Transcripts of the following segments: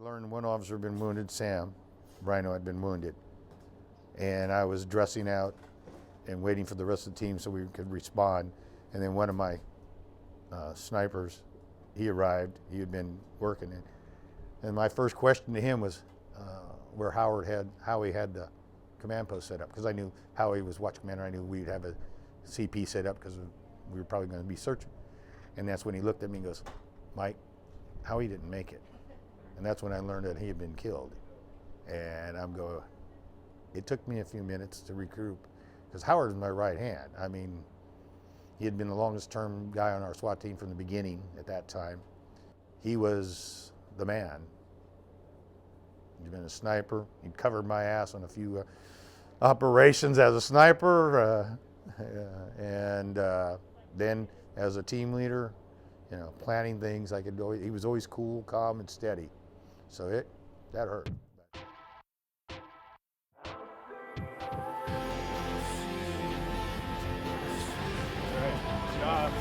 Learned one officer had been wounded, Sam Rhino had been wounded, and I was dressing out and waiting for the rest of the team so we could respond. And then one of my snipers, he arrived. He had been working it, and my first question to him was where Howie had the command post set up, because I knew Howie was watch commander. I knew we'd have a CP set up because we were probably going to be searching. And that's when he looked at me and goes, "Mike, Howie didn't make it." And that's when I learned that he had been killed. And I'm going, it took me a few minutes to regroup, because Howard was my right hand. I mean, he had been the longest term guy on our SWAT team from the beginning at that time. He was the man. He'd been a sniper. He'd covered my ass on a few operations as a sniper. And then as a team leader, you know, planning things, he was always cool, calm, and steady. So that hurt. Good job.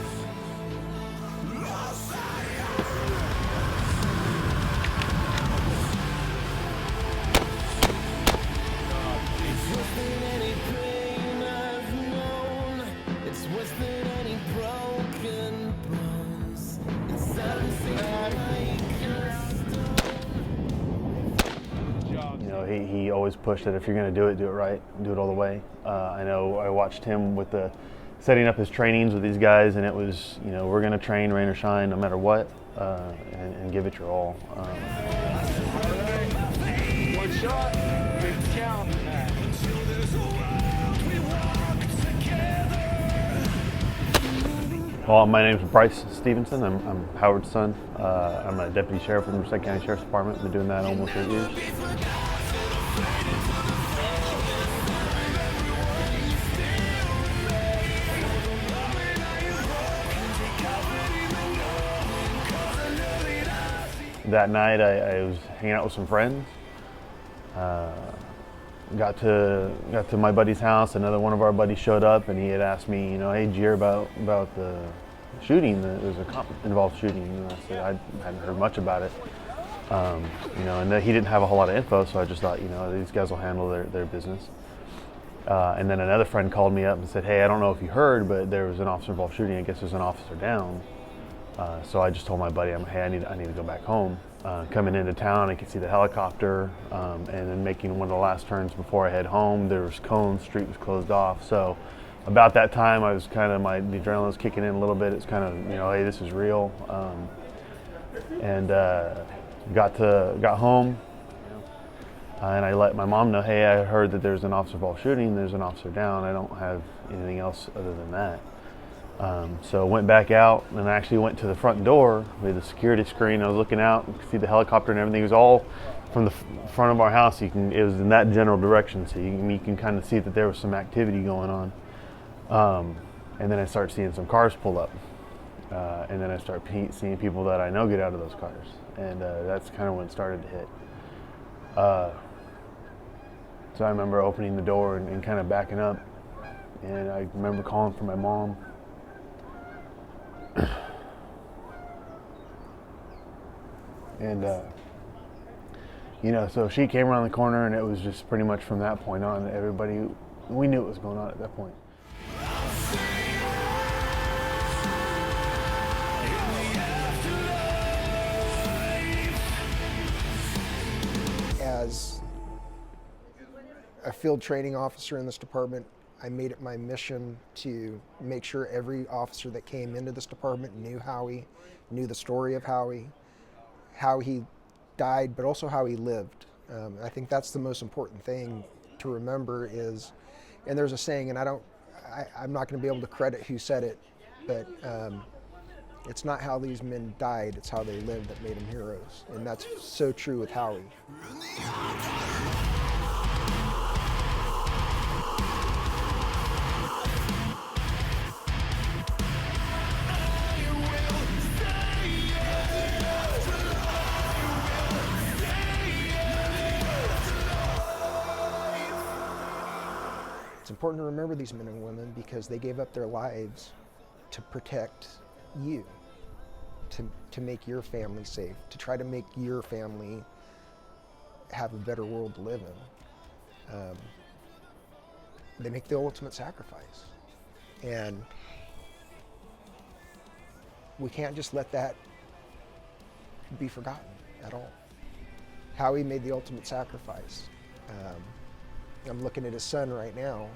You know, he always pushed that if you're going to do it right, do it all the way. I know I watched him with setting up his trainings with these guys, and it was, you know, we're going to train rain or shine no matter what, and give it your all. One shot, big count. Well, my name is Bryce Stevenson. I'm Howard's son. I'm a deputy sheriff with the Merced County Sheriff's Department. I've been doing that almost 8 years. That night, I was hanging out with some friends. Got to my buddy's house. Another one of our buddies showed up, and he had asked me, you know, "Hey, did you hear about the shooting? There was a cop-involved shooting." And I said I hadn't heard much about it. You know, and he didn't have a whole lot of info, so I just thought, you know, these guys will handle their business. And then another friend called me up and said, "Hey, I don't know if you heard, but there was an officer-involved shooting. I guess there's an officer down." So I just told my buddy, "Hey, I need to go back home." Coming into town, I could see the helicopter, and then making one of the last turns before I head home, there was cones, street was closed off. So about that time, I was the adrenaline was kicking in a little bit. It's kind of, you know, hey, this is real. And got home, and I let my mom know, "Hey, I heard that there's an officer-involved shooting. There's an officer down. I don't have anything else other than that." So went back out, and I actually went to the front door with the security screen. I was looking out and could see the helicopter and everything. It was all from the front of our house. It was in that general direction, so you can kind of see that there was some activity going on. And then I start seeing some cars pull up, and then I start seeing people that I know get out of those cars, and that's kind of when it started to hit. So I remember opening the door and kind of backing up, and I remember calling for my mom. And you know, so she came around the corner, and it was just pretty much from that point on, we knew what was going on at that point. As a field training officer in this department, I made it my mission to make sure every officer that came into this department knew Howie, knew the story of Howie, how he died, but also how he lived. I think that's the most important thing to remember is, and there's a saying, and I'm not going to be able to credit who said it, but it's not how these men died, it's how they lived that made them heroes. And that's so true with Howie. It's important to remember these men and women because they gave up their lives to protect you, to make your family safe, to try to make your family have a better world to live in. They make the ultimate sacrifice. And we can't just let that be forgotten at all. Howie made the ultimate sacrifice. I'm looking at his son right now.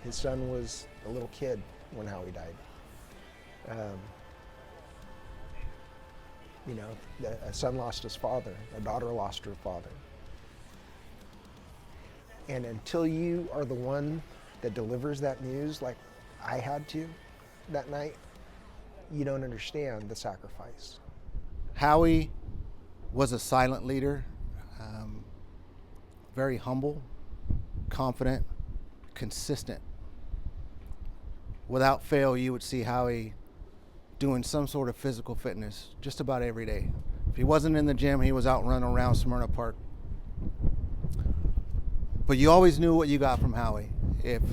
His son was a little kid when Howie died. You know, a son lost his father, a daughter lost her father. And until you are the one that delivers that news like I had to that night, you don't understand the sacrifice. Howie was a silent leader, very humble, confident, consistent. Without fail, you would see Howie doing some sort of physical fitness just about every day. If he wasn't in the gym, he was out running around Smyrna Park. But you always knew what you got from Howie. If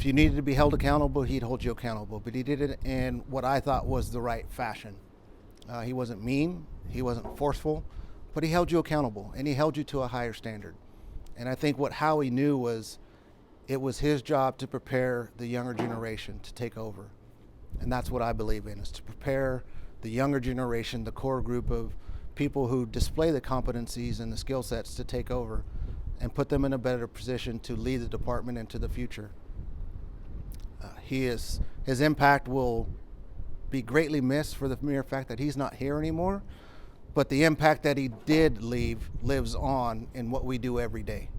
you needed to be held accountable, he'd hold you accountable. But he did it in what I thought was the right fashion. He wasn't mean, he wasn't forceful, but he held you accountable, and he held you to a higher standard. And I think what Howie knew was it was his job to prepare the younger generation to take over. And that's what I believe in, is to prepare the younger generation, the core group of people who display the competencies and the skill sets to take over and put them in a better position to lead the department into the future. His impact will be greatly missed for the mere fact that he's not here anymore, but the impact that he did leave lives on in what we do every day.